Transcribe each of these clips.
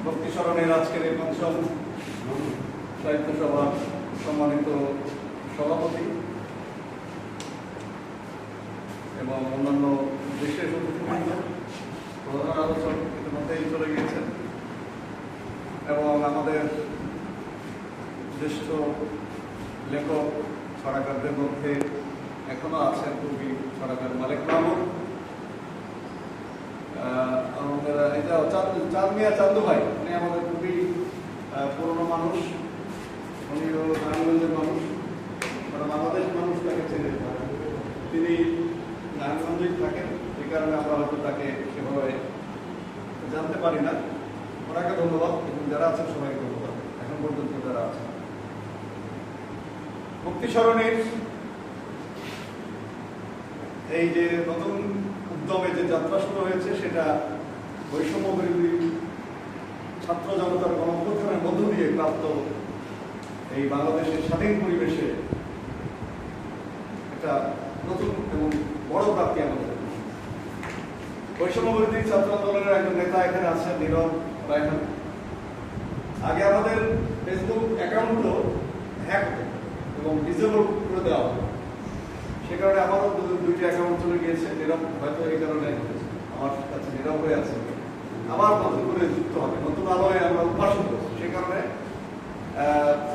ভক্তি স্মরণের আজকের এই পঞ্চম সাহিত্য সভার সম্মানিত সভাপতি এবং অন্যান্য বিশেষ অতিথিবৃন্দ, প্রধান আলোচক ইতিমধ্যেই চলে গিয়েছেন এবং আমাদের জ্যেষ্ঠ লেখক ছড়াকারদের মধ্যে এখনো আছেন কবি ছড়াকার মালিক মাহমুদ, আমাদের এটা চান্দু ভাই, উনি আমাদের খুবই পুরনো মানুষ, উনিও নারায়ণগঞ্জের মানুষ, বাংলাদেশ মানুষ তাকে চেনে, তিনি নারায়ণগঞ্জেই থাকেন, এই কারণে আমরা হয়তো তাকে সেভাবে জানতে পারি না। ওনাকে ধন্যবাদ এবং যারা আছেন সবাইকে ধন্যবাদ এখন পর্যন্ত যারা আছেন। ভক্তি স্মরণের এই যে নতুন উদ্যমে যে যাত্রা শুরু হয়েছে সেটা বৈষম্য বিরোধী ছাত্র জনতার গণঅভ্যুত্থানের মধ্য দিয়ে প্রাপ্ত এই বাংলাদেশের স্বাধীন পরিবেশে একটা নতুন এবং বড় প্রাপ্তি আমাদের। বৈষম্য বিরোধী ছাত্র আন্দোলনের একজন নেতা এখানে আছেন, নীরব রায়হান। আগে আমাদের ফেসবুক অ্যাকাউন্টও হ্যাক এবং ডিসেবল করে দেওয়া হতো, সে কারণে আমারও দুইটি অ্যাকাউন্ট চলে গিয়েছে। নীরব হয়তো এই কারণে আমার কাছে নীরব হয়ে আছে, আবার নতুন করে যুক্ত হবে, নতুন আলোয় আমরা উদ্ভাসন করছি। সে কারণে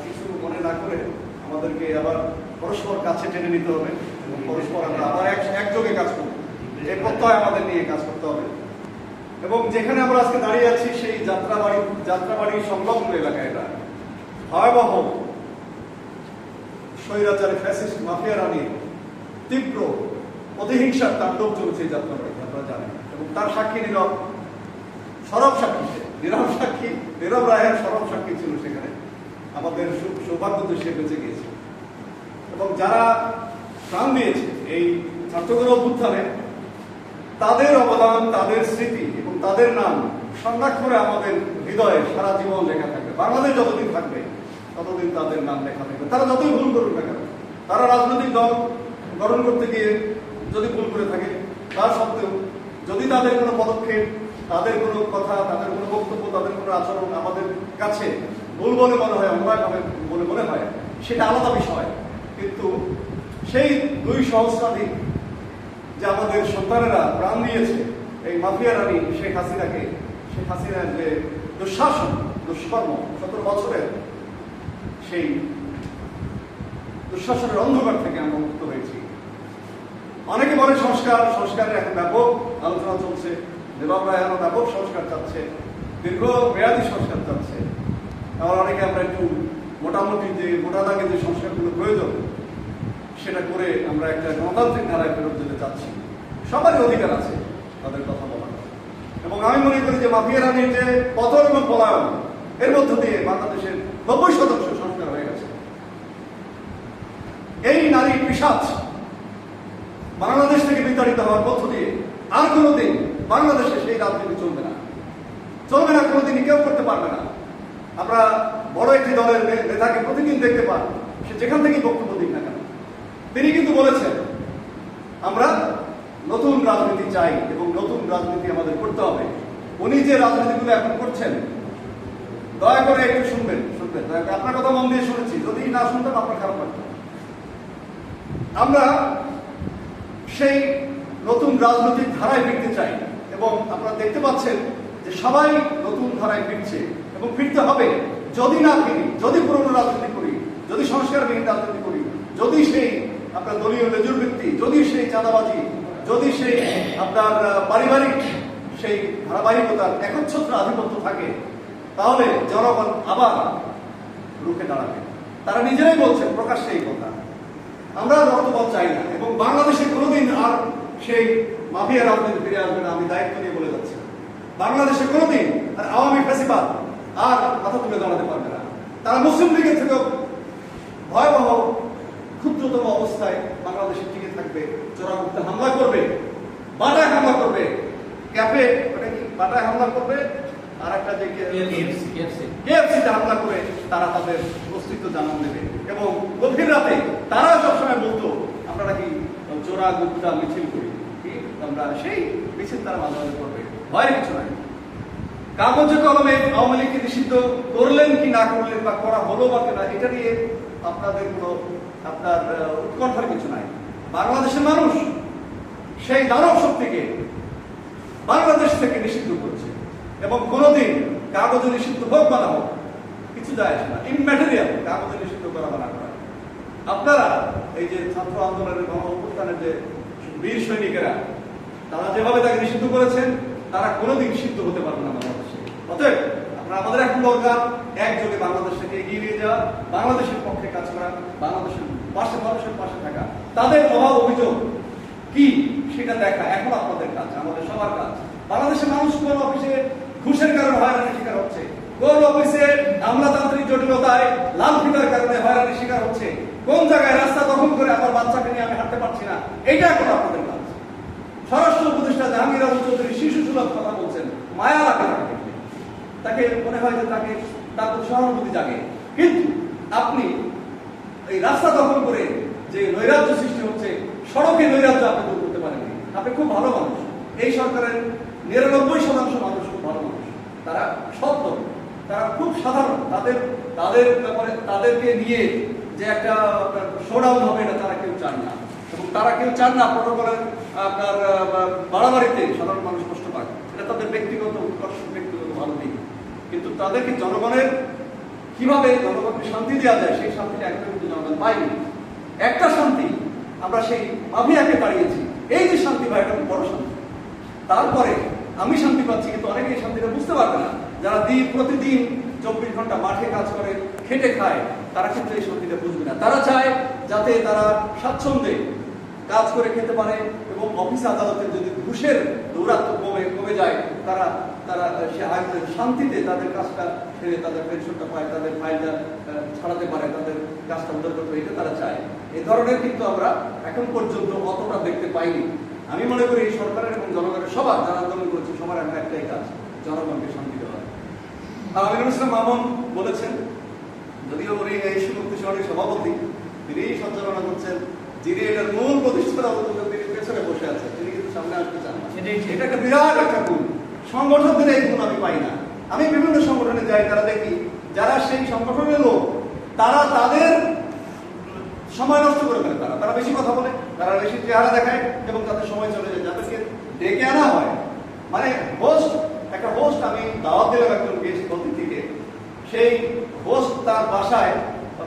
কিছু মনে না করে আমাদেরকে আবার পরস্পর কাছে টেনে নিতে হবে এবং পরস্পর আমরা আবার একযোগে কাজ করব, এই প্রত্যয় আমাদের নিয়ে কাজ করতে হবে। এবং যেখানে আমরা আজকে দাঁড়িয়ে আছি সেই যাত্রাবাড়ি সংলগ্ন এলাকা, এটা ভয়াবহ স্বৈরাচারী ফ্যাসিস্ট মাফিয়া রানীর তীব্র প্রতিহিংসার তাণ্ডব চলছে এই যাত্রাবাড়ি, আপনারা জানেন। এবং তার সাক্ষী নীরব, সরব সাক্ষী, নীরব রায়ের সরব সাক্ষী ছিল সেখানে। আমাদের সৌভাগ্য তো সে বেঁচে গিয়েছে এবং যারা প্রাণ দিয়েছে এই ছাত্রদের অভ্যুত্থানে, তাদের অবদান, তাদের স্মৃতি এবং তাদের নাম সংরক্ষণে আমাদের হৃদয়ে সারা জীবন লেখা থাকবে। বাংলাদেশ যতদিন থাকবে ততদিন তাদের নাম লেখা থাকবে। তারা যতই ভুল করুক না কেন, তারা রাজনৈতিক দল গঠন করতে গিয়ে যদি ভুল করে থাকে, তা সত্ত্বেও যদি তাদের কোনো পদক্ষেপ, তাদের কোনো কথা, তাদের কোনো বক্তব্য, তাদের কোনো আচরণ আমাদের কাছে ভুল বলে মনে হয়, অন্যায়ভাবে বলে মনে হয়, সেটা আলাদা বিষয়। কিন্তু সেই 2 সহস্রাধিক যে আমাদের সন্তানেরা প্রাণ দিয়েছে এই মাফিয়া রানী শেখ হাসিনার যে দুঃশাসন, দুষ্কর্ম, 17 বছরের সেই দুঃশাসনের অন্ধকার থেকে আমরা মুক্ত হয়েছি। অনেকে বলে সংস্কারের এখন ব্যাপক আলোচনা চলছে, নীরব রায়হান ব্যাপক সংস্কার চাচ্ছে, দীর্ঘ মেয়াদী সংস্কার চাচ্ছে। আবার অনেকে আমরা একটু মোটামুটি যে মোটা দাগে যে সংস্কারগুলো প্রয়োজন সেটা করে আমরা একটা গণতান্ত্রিক ধারায় ফেরত যেতে চাচ্ছি। সবারই অধিকার আছে তাদের কথা বলার। এবং আমি মনে করি যে মাফিয়া রানীর যে পতন এবং পলায়ন, এর মধ্য দিয়ে বাংলাদেশের 90% সংস্কার হয়ে গেছে। এই নারী পিশাচ বাংলাদেশ থেকে বিতাড়িত হওয়ার মধ্য দিয়ে আর কোনোদিন বাংলাদেশে সেই রাজনীতি চলবে না, কোনোদিনই কেউ করতে পারবে না। আমরা বড় একটি দলের নেতাকে প্রতিদিন দেখতে পান, সে যেখান থেকেই বক্তব্য দিক না কেন, তিনি কিন্তু বলেছেন আমরা নতুন রাজনীতি চাই এবং নতুন রাজনীতি আমাদের করতে হবে। উনি যে রাজনীতিগুলো এখন করছেন, দয়া করে একটু শুনবেন, দয়া করে। আপনার কথা মন দিয়ে শুনেছি, যদি না শুনতেন আপনার খারাপ লাগতো। আমরা সেই নতুন রাজনৈতিক ধারায় ফিরতে চাই এবং আপনারা দেখতে পাচ্ছেন যে সবাই নতুন ধারায় ফিরছে এবং ফিরতে হবে। যদি না ফিরি, যদি পুরনো রাজনীতি করি, যদি সংস্কারবিহীন রাজনীতি করি, যদি সেই আপনার দলীয় লেজুরবৃত্তি, যদি সেই চাঁদাবাজি, যদি সেই আপনার পারিবারিক সেই ধারাবাহিকতার একচ্ছত্র আধিপত্য থাকে, তাহলে জনগণ আবার রুখে দাঁড়াবে। তারা নিজেরাই বলছেন প্রকাশ্যে এই কথা। আমরা রক্তপাত চাই না এবং বাংলাদেশে কোনোদিন আর সেই মাফিয়া রাজনীতি ফিরে আসবে না, আমি দায়িত্ব নিয়ে বলে যাচ্ছি। বাংলাদেশে কোনোদিন আওয়ামী ফ্যাসিবাদ আর মাথা তুলে দাঁড়াতে পারবে না। তারা মুসলিম লীগের থেকেও ভয়াবহ ক্ষুদ্রতম অবস্থায় বাংলাদেশে টিকে থাকবে, চোরামুক্তে হামলা করবে, বাটায় হামলা করবে, ক্যাফে বাটায় হামলা করবে, আর একটা যে কেএফসিতে হামলা করে তারা তাদের অস্তিত্ব জানান দেবে। এবং গভীর রাতে তারা সবসময় বলতো আমরা নাকি চোরা গুপ্তা মিছিল করি, আমরা সেই মিছিল তারা মাঝে মাঝে করবে, ভয়ের কিছু নাই। কাগজে কলমে আওয়ামী লীগকে নিষিদ্ধ করলেন কি না করলেন বা করা হলো বা কেনা, এটা নিয়ে আপনাদের কোনো আপনার উৎকণ্ঠার কিছু নাই। বাংলাদেশের মানুষ সেই দানব শক্তিকে বাংলাদেশ থেকে নিষিদ্ধ করছে, এবং কোনোদিন কাগজে নিষিদ্ধ হোক বা না হোক কিছু যায় আসে না। ইমম্যাটেরিয়াল কাগজে নিষিদ্ধ করা বা না করা। আপনারা এই যে ছাত্র আন্দোলনের গণ অভ্যুত্থানের যে বীর সৈনিকেরা, তারা যেভাবে তাকে নিষিদ্ধ করেছেন, তারা কোনোদিন সিদ্ধ হতে পারবে না বাংলাদেশে। অতএব আমাদের এখন দরকার একযোগে বাংলাদেশকে এগিয়ে নিয়ে যাওয়া, বাংলাদেশের পক্ষে কাজ করা, বাংলাদেশের পাশে মানুষের পাশে থাকা, তাদের অভাব অভিযোগ কি সেটা দেখা এখন আপনাদের কাজ, আমাদের সবার কাজ। বাংলাদেশের মানুষ কোন অফিসে ঘুষের কারণে হয়রানির শিকার হচ্ছে, কোন অফিসে আমলাতান্ত্রিক জটিলতায় লাল ফিতার কারণে হয়রানির শিকার হচ্ছে, কোন জায়গায় রাস্তা দখল করে আমার বাচ্চাকে নিয়ে আমি হাঁটতে পারছি না, এটা এখন আপনাদের কাজ। স্বরাষ্ট্র উপদেষ্টা জাহাঙ্গীর আলম চৌধুরী শিশু সুলভ কথা বলছেন, মায়া লাগে তাকে, মনে হয় যে তাকে তার সহানুভূতি জাগে। কিন্তু আপনি এই রাস্তা দখল করে যে নৈরাজ্য সৃষ্টি হচ্ছে, সড়কে নৈরাজ্য আপনি দূর করতে পারেননি। আপনি খুব ভালো মানুষ, এই সরকারের 99% মানুষ খুব ভালো মানুষ, তারা সত্য, তারা খুব সাধারণ, তাদের ব্যাপারে তাদেরকে নিয়ে যে একটা শোডাউন হবে এটা তারা কেউ চান না, এবং তারা কেউ চান না প্রটোকলের আপনার বাড়াবাড়িতে সাধারণ মানুষ কষ্ট পায়। এটা তাদের ব্যক্তিগত উৎকর্ষ, ব্যক্তিগত ভালো দিক। কিন্তু তাদেরকে জনগণের কিভাবে জনগণকে শান্তি দেওয়া যায়, সেই শান্তিটা একদম কিন্তু জনগণ পায়নি। একটা শান্তি আমরা সেই মাফিয়াকে দাঁড়িয়েছি, এই যে শান্তি ভাই, এটা বড় শান্তি। তারপরে আমি শান্তি পাচ্ছি, কিন্তু অনেকে এই শান্তিটা বুঝতে পারবে না। যারা প্রতিদিন 24 ঘন্টা মাঠে কাজ করে, খেটে খায়, তারা কিন্তু এই শান্তিটা বুঝবে না। তারা চায় যাতে তারা স্বাচ্ছন্দ্যে কাজ করে খেতে পারে, এবং অফিস আদালতে যদি ঘুষের দৌরাত্ম কমে যায়, তারা শান্তিতে তাদের কাজটা ছেড়ে তাদের পেনশনটা পায়, তাদের ফাইলটা ছাড়াতে পারে, তাদের কাজটা উদ্ধার করতে, এটা তারা চায়। এই ধরনের কিন্তু আমরা এখন পর্যন্ত অতটা দেখতে পাইনি। আমি মনে করি এই সরকারের এবং জনগণের সবার যারা আন্দোলন করেছে সবার এখন একটাই কাজ, জনগণকে শান্তি দেওয়া। আমিনুল ইসলাম মামুন বলেছেন, যদিও উনি এই সুমুক্তি শহরের সভাপতি, তিনি সঞ্চালনা করছেন, যিনি এটার মূল প্রতিষ্ঠাতা, তিনি পেছনে বসে আছেন, তিনি কিন্তু সামনে আসতে চান না। এটা একটা বিরাট একটা গুণ, সংগঠনদের এই গুণ আমি পাই না। আমি বিভিন্ন সংগঠনে যাই, তারা দেখি যারা সেই সংগঠনের লোক, তারা তাদের সময় নষ্ট করে ফেলে, তারা বেশি কথা বলে, তারা বেশি চেহারা দেখায়, এবং তাদের সময় চলে যায়। যাদেরকে ডেকে আনা হয়, মানে একটা হোস্ট, আমি দাওয়াত দিলাম একজন গেস্ট অতিথিকে, সেই হোস্ট তার বাসায়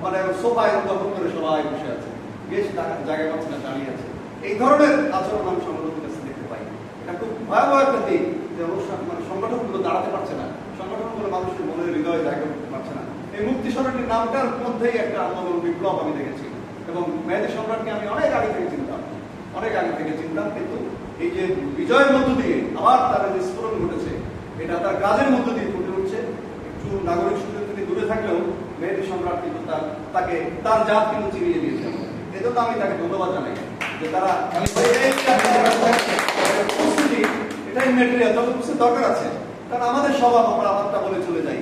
মানে সোফায় দখল করে সবাই বসে আছে, গেস্ট জায়গা পাচ্ছে না, দাঁড়িয়ে আছে। এই ধরনের আচরণ আমি সংগঠনের কাছে দেখতে পাই। এটা খুব ভয়াবহ একটা দিক যে মানে সংগঠনগুলো দাঁড়াতে পারছে না, সংগঠনগুলো মানুষের মনের হৃদয়ে জায়গা করতে পারছে না। এই মুক্তি সরণির নামটার মধ্যেই একটা আন্দোলন, বিপ্লব আমি দেখেছি, এবং মেহেদী সম্রাটকে আমি অনেক আগে থেকে চিনতাম, কিন্তু এই যে বিজয়ের মধ্য দিয়ে আবার তার যে স্ফোরণ ঘটেছে, এটা তার কাজের মধ্য দিয়ে ফুটে উঠছে। একটু নাগরিক সুযোগ থেকে দূরে থাকলেও মেহেদী সম্রাট কিন্তু তার জাত কিন্তু চিনিয়ে দিয়েছে। এই জন্য আমি তাকে ধন্যবাদ জানাই যে তারা উপস্থিতি, এটাই ম্যাটেরিয়াল, যত কিছু দরকার আছে। কারণ আমাদের স্বভাব, আমরা আমারটা বলে চলে যাই,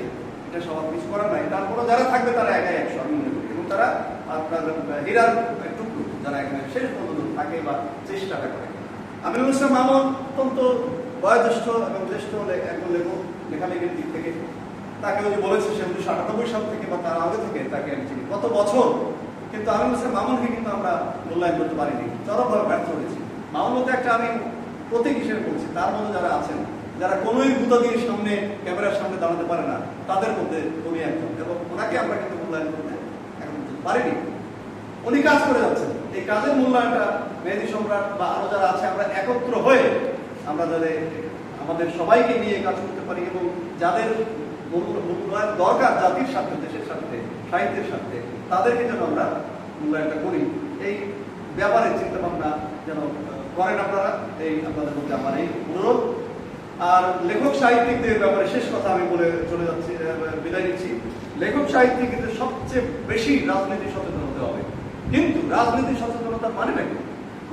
এটা স্বভাব, কিছু করার নাই। তারপরে যারা থাকবে তারা একাই 100 আমি মনে করি, এবং তারা আপনার হীরার টুকরো, যারা এখানে শেষ পর্যন্ত থাকে বা চেষ্টাটা করে। আমিনুল ইসলাম মামুন অত্যন্ত বয়োজ্যেষ্ঠ এবং জ্যেষ্ঠ একজন লেখক, লেখালেখির দিক থেকে। তাকে ওই যে বলেছে সে 1998 সাল থেকে বা তার আগে থেকে তাকে আমি চিনি, কত বছর। কিন্তু আমিনুল ইসলাম মামুনকে কিন্তু আমরা মূল্যায়ন করতে পারিনি, চরমভাবে ব্যর্থ হয়েছি। মামুন মধ্যে একটা আমি প্রতীক হিসেবে বলছি, তার মধ্যে যারা আছেন, যারা কোনোই বুতা দিয়ে সামনে ক্যামেরার সামনে দাঁড়াতে পারে না, তাদের মধ্যে উনি একজন, এবং ওনাকে আমরা কিন্তু মূল্যায়ন করতে এখন পারিনি। উনি কাজ করে যাচ্ছেন, এই কাজের মূল্যায়নটা মেহেদী সম্রাট বা আরো যারা আছে, আমরা একত্র হয়ে আমরা যাদের আমাদের সবাইকে নিয়ে কাজ করতে পারি, এবং যাদের মূল্যায়ন দরকার জাতির স্বার্থে, দেশের স্বার্থে, সাহিত্যের স্বার্থে, তাদেরকে যেন আমরা মূল্যায়নটা করি। এই ব্যাপারে চিন্তা ভাবনা যেন করেন আপনারা, এই আপনাদের মধ্যে আমার এই অনুরোধ। আর লেখক সাহিত্যিকদের ব্যাপারে শেষ কথা আমি বলে চলে যাচ্ছি, বিদায় নিচ্ছি। লেখক সাহিত্যিকদের সবচেয়ে বেশি রাজনীতি সচেতন হতে হবে। কিন্তু রাজনীতি সচেতনতা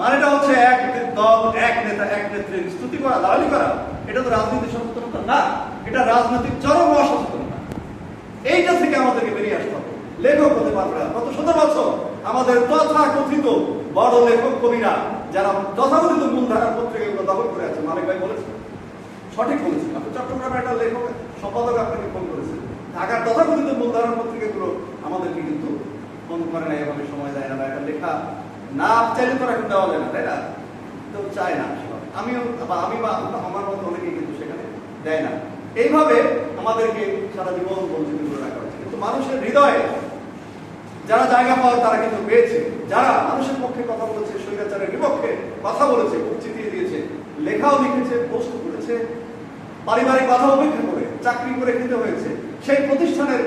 মানেটা হচ্ছে এক দল, এক নেতা, এক নেত্রীর স্তুতি করা, দালালি করা। এটা তো রাজনীতি সচেতনতা না, এটা রাজনৈতিক চরম অসচেতনতা। এইটা থেকে আমাদেরকে বেরিয়ে আসতে হবে। লেখক হতে পারবে না। গত 17 বছর আমাদের তথাকথিত বড় লেখক কবিরা, যারা তথাকথিত মূলধারার পত্রিকাগুলো দখল করে আছে, মালিক ভাই বলেছেন, সঠিক বলেছেন। আপনি চট্টগ্রামে একটা লেখক সম্পাদক আপনাকে ফোন করেছে, ঢাকার তথাকথিত মূলধারার পত্রিকাগুলো আমাদেরকে কিন্তু ফোন করে না, এভাবে সময় দেয় না, বা একটা লেখা না চাইলে তো এখন দেওয়া যায় না, তাই না? তো চায় না আমিও, বা আমি বা আমার মতো অনেকেই কিন্তু সেখানে দেয় না। এইভাবে আমাদেরকে সারা জীবন বঞ্চিত করে রাখা হচ্ছে। কিন্তু মানুষের হৃদয়ে যারা জায়গা পাওয়ার তারা কিন্তু পেয়েছে, যারা মানুষের পক্ষে কথা বলেছে, স্বৈরাচারের বিপক্ষে কথা বলেছে, বুক চিতিয়ে দিয়েছে, লেখাও লিখেছে, পোস্ট করেছে, পারিবারিক বাধা উপেক্ষা করে চাকরি করে খেতে হয়েছে, সেই প্রতিষ্ঠানের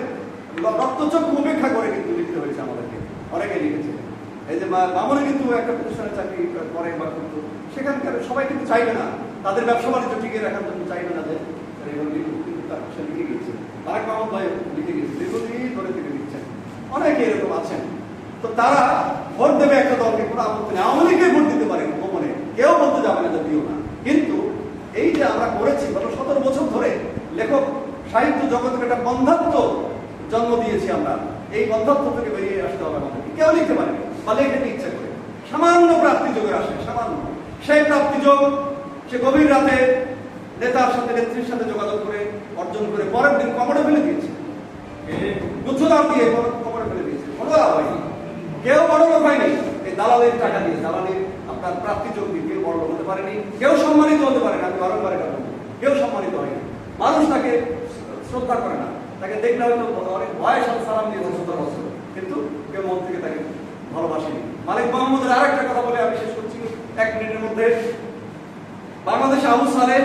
রক্তচক্ষু উপেক্ষা করে কিন্তু লিখতে হয়েছে আমাদেরকে। অনেকে লিখেছে, এই যে মামনি কিন্তু একটা প্রতিষ্ঠানে চাকরি করে বা কিন্তু সেখানকার সবাই কিন্তু চাইবে না, তাদের ব্যবসা বাণিজ্য টিকিয়ে রাখার জন্য চাইবে না যে কিন্তু তার সে লিখে গিয়েছে, তারেক মাহমুদ ভাই লিখে গিয়েছে, দীর্ঘদিন ধরে থেকে লিখছেন, অনেকে এরকম আছেন। তো তারা ভোট দেবে একটা দলকে, কোনো আপত্তি নেই, আওয়ামী লীগকে ভোট দিতে পারে গোপনে, কেউ বলতে যাবে না যে দিও না। কিন্তু এই যে আমরা করেছি গত 17 বছর ধরে, লেখক সাহিত্য জগতের একটা বন্ধাত্ব জন্ম দিয়েছি আমরা, এই বন্ধাত্ব থেকে বেরিয়ে আসতে হবে আমাদেরকে। কেউ লিখতে পারে বা লেখতে ইচ্ছা করে, সামান্য প্রাপ্তি যোগের আসে, সামান্য সেই প্রাপ্তি যোগ সে গভীর রাতে নেতার সাথে নেত্রীর সাথে যোগাযোগ করে অর্জন করে পরের দিন কবরে ফেলে দিয়েছে, গুচ্ছদার দিয়ে কবরে ফেলে দিয়েছে, কোনো লাভ হয়নি, কেউ বড় লোক হয়নি। এই দালালের টাকা দিয়ে, দালালের আপনার প্রাপ্তি যোগ দিয়ে কেউ বড় লোক হতে পারেনি, কেউ সম্মানিত হতে পারে না। আমি বারবার এটা বলবো, কেউ সম্মানিত হয়নি, মানুষ তাকে শ্রদ্ধা করে না, তাকে দেখলে হয়তো অনেক ভয়ের সাথে সালাম দিয়েছে 17 বছর, কিন্তু কেউ মন থেকে তাকে ভালোবাসেনি। মালিক মোহাম্মদের আর একটা কথা বলে আমি শেষ করছি 1 মিনিটের মধ্যে। বাংলাদেশে আবু সালেহ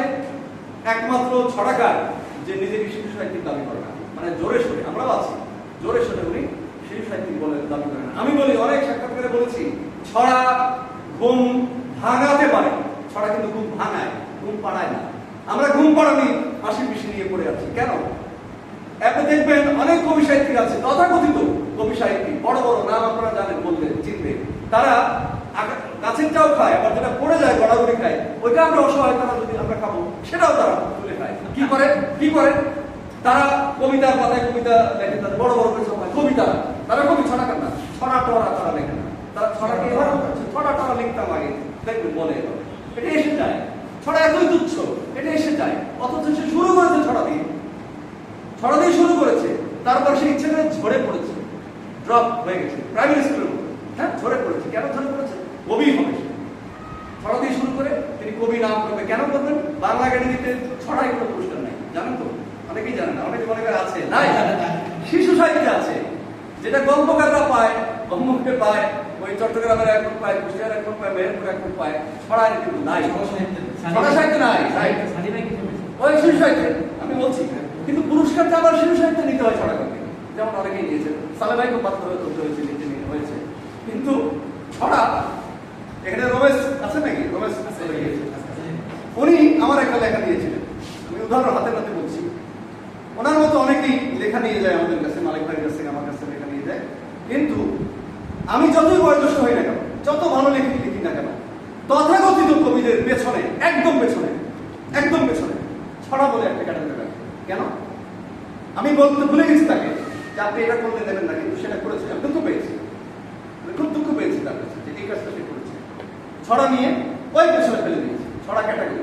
একমাত্র ছড়াকার যে নিজেকে শিশু সাহিত্যিক দাবি করে না, মানে জোরে সোরে, আমরাও আছি, জোরে সোরে উনি শিশু সাহিত্যিক বলে দাবি করেন। আমি বলি, অনেক সাক্ষাৎকারে বলেছি, ছড়া ঘুম ভাঙাতে পারে, ছড়া কিন্তু ঘুম ভাঙায়, ঘুম পাড়ায় না। আমরা ঘুম পাড়ানি হাসি পিসি নিয়ে পড়ে আছি কেন? আপনি দেখবেন অনেক কবি সাহিত্যিক আছে, তথাকথিত কবি সাহিত্যিক, বড় বড় নাম আপনারা জানেন, বললে চিনবে, তারা গাছের চাও খায়, আবার যেটা পড়ে যায় গড়াগড়ি খায়, ওইটা আমরা অসহায়, তারা যদি আমরা খাবো সেটাও তারা তুলে খায়। কি করে তারা কবিতার পাতায় কবিতা লেখে, তাদের বড় বড় কবিতা, তারা কবি ছড়া কান না, ছড়া টড়া তারা লেখে না, তারা ছড়াকে এবার ছড়া টড়া লিখতাম আগে, দেখবেন বলে এটা এসে যায়, ছড়া এতই তুচ্ছ, এটা এসে যায়। অথচ সে শুরু করেছে ছড়া দিয়ে শুরু করেছে, তারপর সে ইচ্ছে করে ঝরে পড়েছে, ড্রপ হয়ে গেছে প্রাইমারি স্কুলের মধ্যে। হ্যাঁ, ঝরে পড়েছে, কেন ঝরে পড়েছে? কবি হবে সে, ছড়া দিয়ে শুরু করে তিনি কবি নাম করবে। কেন করবেন? বাংলা একাডেমিতে ছড়ায় কোনো পুরস্কার নাই, জানেন তো? অনেকেই জানেন না, অনেকে মনে করে আছে, নাই, শিশু সাহিত্যে আছে, যেটা গল্পকাররা পায়, গল্পকে পায়, ওই চট্টগ্রামের এখন পায়, কুষ্টিয়ার এখন পায়, মেহেরপুর এখন পায়, ছড়ায় কিন্তু নাই, ছড়া সাহিত্য নাই, ওই শিশু সাহিত্যে আমি বলছি। কিন্তু পুরস্কারটা আবার শিশু সাহিত্যে নিতে হয় ছড়া করতে, যেমন অনেকেই নিয়েছে, সালে ভাইকে বাধ্য হয়ে তুলতে হয়েছে, নিতে নিতে হয়েছে। কিন্তু ছড়া এখানে রমেশ আছে নাকি? রমেশ উনি আমার একটা লেখা দিয়েছিলেন, আমি উদাহরণ হাতে হাতে বলছি, ওনার মতো অনেকেই লেখা নিয়ে যায় আমাদের কাছে, মালিক ভাইয়ের কাছে, আমার কাছে লেখা নিয়ে যায়। কিন্তু আমি যতই বয়োজ্যেষ্ঠ হই না কেন, যত ভালো লিখি না কেন, তথাকথিত কবিদের পেছনে, একদম পেছনে ছড়া বলে একটা ক্যাটাগরি রাখে। কেন? আমি বলতে ভুলে গেছি তাকে যে আপনি এটা করতে দেবেন না, কিন্তু সেটা করেছে, আমি খুব দুঃখ পেয়েছি তার কাছে যে এই কাজটা সে করেছে। ছড়া নিয়ে ওই পেছনে ফেলে দিয়েছে, ছড়া ক্যাটাগরি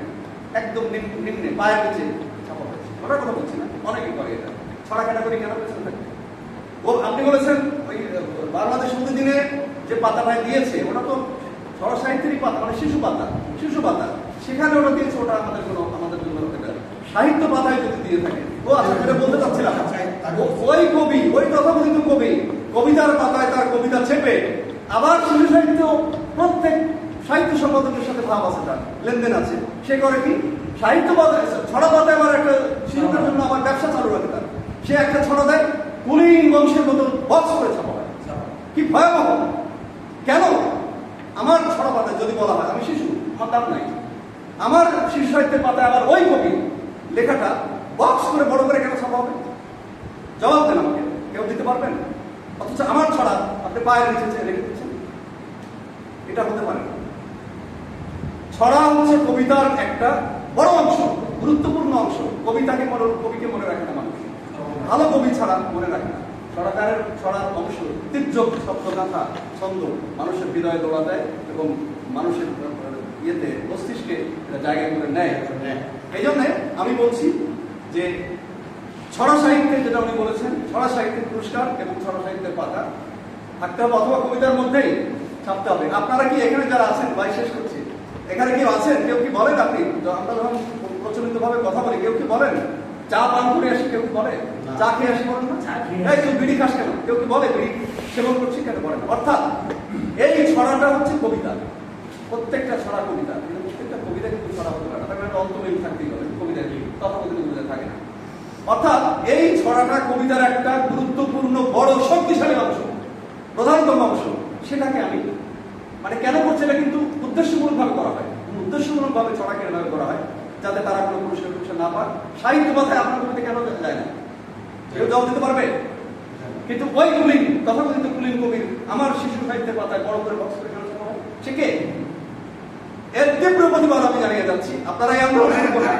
একদম নিম্নে পায়ের নিচে ছাপা হয়েছে। ওটার কথা বলছি না, অনেকেই করে এটা। ছড়া ক্যাটাগরি কেন পেছনে থাকে? আপনি বলেছেন ওই বাংলাদেশ প্রতিদিনে যে পাতাটা দিয়েছে, ওটা তো ছড়া সাহিত্যেরই পাতা, মানে শিশু পাতা, সেখানে ওটা দিয়েছে, ওটা আমাদের জন্য সাহিত্য পাতায় যদি দিয়ে থাকে। ও আচ্ছা, এটা বলতে চাচ্ছিলাম, ওই কবি, ওই তথাকথিত কবি কবিতার পাতায় তার কবিতা ছেপে আবার শিশু সাহিত্য, প্রত্যেক সাহিত্য সম্পাদকের সাথে ভাব আছে, তার লেনদেন আছে। সে করে কি, সাহিত্য পাতায়, ছড়া পাতায় আবার একটা শিশুদের জন্য আবার ব্যবসা চালু রাখে তার। সে একটা ছড়া দেয়, কুলীন বংশের মতো বক্স করে ছাপা হয়। কি ভয়াবহ! কেন? আমার ছড়া পাতায় যদি বলা হয় আমি শিশু, আমার দাম নাই, আমার শিশু সাহিত্যের পাতায় আবার ওই কবি লেখাটা বক্স করে বড় করে কেন ছাপা হবে? জবাব দেন আমাকে, কেউ দিতে পারবেন? অথচ আমার ছড়া আপনি পায়ের নিচে রেখে দিচ্ছেন, এটা হতে পারে না। ছড়া হচ্ছে কবিতার একটা বড় অংশ, গুরুত্বপূর্ণ অংশ। কবিকে মনে রাখে না মানুষ, ভালো কবি ছাড়া মনে রাখে না। ছড়ার অংশ তির্যক শব্দগাথা, ছন্দ মানুষের হৃদয়ে দৌড়া দেয় এবং মানুষের মস্তিষ্কে জায়গা করে নেয়। এই জন্যে আমি বলছি যে ছড়া সাহিত্যে যেটা উনি বলেছেন, ছড়া সাহিত্যের পুরস্কার এবং ছড়া সাহিত্যের পাতা থাকতে হবে, অথবা কবিতার মধ্যেই ছাপতে হবে। আপনারা কি এখানে যারা আছেন, ভাই শেষ করছি, এখানে কেউ আছেন, কেউ কি বলেন আপনি, আমরা যখন প্রচলিত ভাবে কথা বলি, কেউ কি বলেন চা পান করে আসি, কেউ কি বলে চা খেয়ে আসি, বলেন না? এই তুই বিড়ি খাস কেন, কেউ কি বলে বিড়ি সেবন করছি কেন, বলেন? অর্থাৎ এই ছড়াটা হচ্ছে কবিতা, প্রত্যেকটা ছড়া কবিতা, কিন্তু প্রত্যেকটা কবিতা কিন্তু ছড়া হতে পারে না, তার অন্তমিল থাকতেই হবে, কবিতা কি তথাকথিত কবিতা থাকে না। অর্থাৎ এই ছড়াটা কবিতার একটা গুরুত্বপূর্ণ বড় শক্তিশালী অংশ, প্রধানতম অংশ। সেটাকে আমি মানে কেন করছে, এটা কিন্তু উদ্দেশ্যমূলক ভাবে করা হয়, উদ্দেশ্যমূলক ভাবে ছড়া কেন ভাবে করা হয়, যাতে তারা কোনো পুরস্কার না পায়। সাহিত্য কথায় আপনার কবিতা কেন যায় না, কেউ জবাব দিতে পারবে? কিন্তু ওই কুলিন, তথাকথিত কুলিন কবির আমার শিশু সাহিত্যের পাতায় বড় করে বক্স করে কেন ছাপা হয়, সে কে? এর তীব্র প্রতিবাদ আমি জানিয়ে যাচ্ছি। আপনারা এই আন্দোলন শুরু করেন,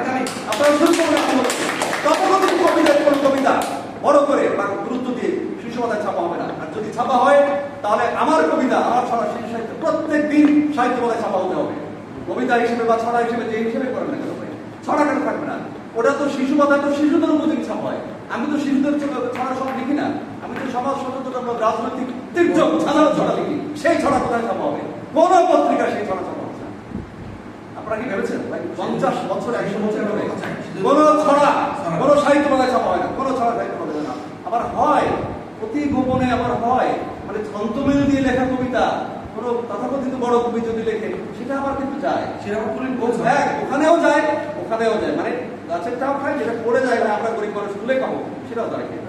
আপনারা শুরু করবেন আন্দোলন। তথাকথিত কবিতার কোন কবিতা বড় করে বা গুরুত্ব দিয়ে শিশু পাতায় ছাপা হবে না। আর যদি ছাপা হয়, তাহলে আমার কবিতা, আমার ছড়া, শিশু সাহিত্য প্রত্যেক দিন সাহিত্য পাতায় ছাপা হতে হবে, কবিতা হিসেবে বা ছড়া হিসেবে, যে হিসেবে করেন না কেন। ছড়া কেন থাকবে না? ওটা তো শিশু পাতায় তো শিশুদের উপযোগী ছাপা হয়। আমি তো শিশুদের ছড়া সব লিখি না, আমি তো সমাজ সচেতন, রাজনৈতিক তীর্যক সাধারণ ছড়া লিখি। সেই ছড়া কোথায় ছাপা হবে? কোন পত্রিকা সেই ছড়া ছাপা হচ্ছে না। আপনারা কি ভেবেছেন 50 বছর 100 বছর ধরে কোন ছড়া, কোন সাহিত্য পাতায় ছাপা হয় না, কোন ছড়া সাহিত্য পাতায় না। আবার হয় অতি গোপনে, আবার হয় মানে ছন্দমিল দিয়ে লেখা কবিতা, কোন তথাকথিত বড় কবি যদি লেখে, সেটা আবার কিন্তু যায়, ওখানেও যায়, ওখানেও যায়, মানে গাছের টাও খায়, যেটা পড়ে যায় না, আমরা গরিব মানুষ তুলে খাবো, সেটাও তারা খেয়ে।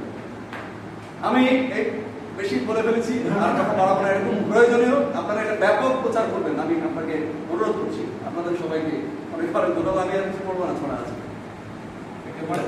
আমি বেশি বলে ফেলেছি, আর কথা বাড়াবো না। এরকম প্রয়োজনীয় আপনারা এটা ব্যাপক প্রচার করবেন, আমি আপনাকে অনুরোধ করছি, আপনাদের সবাইকে অনেক ধন্যবাদ। আমি আর কিছু বলবো না, ছড়া আছে।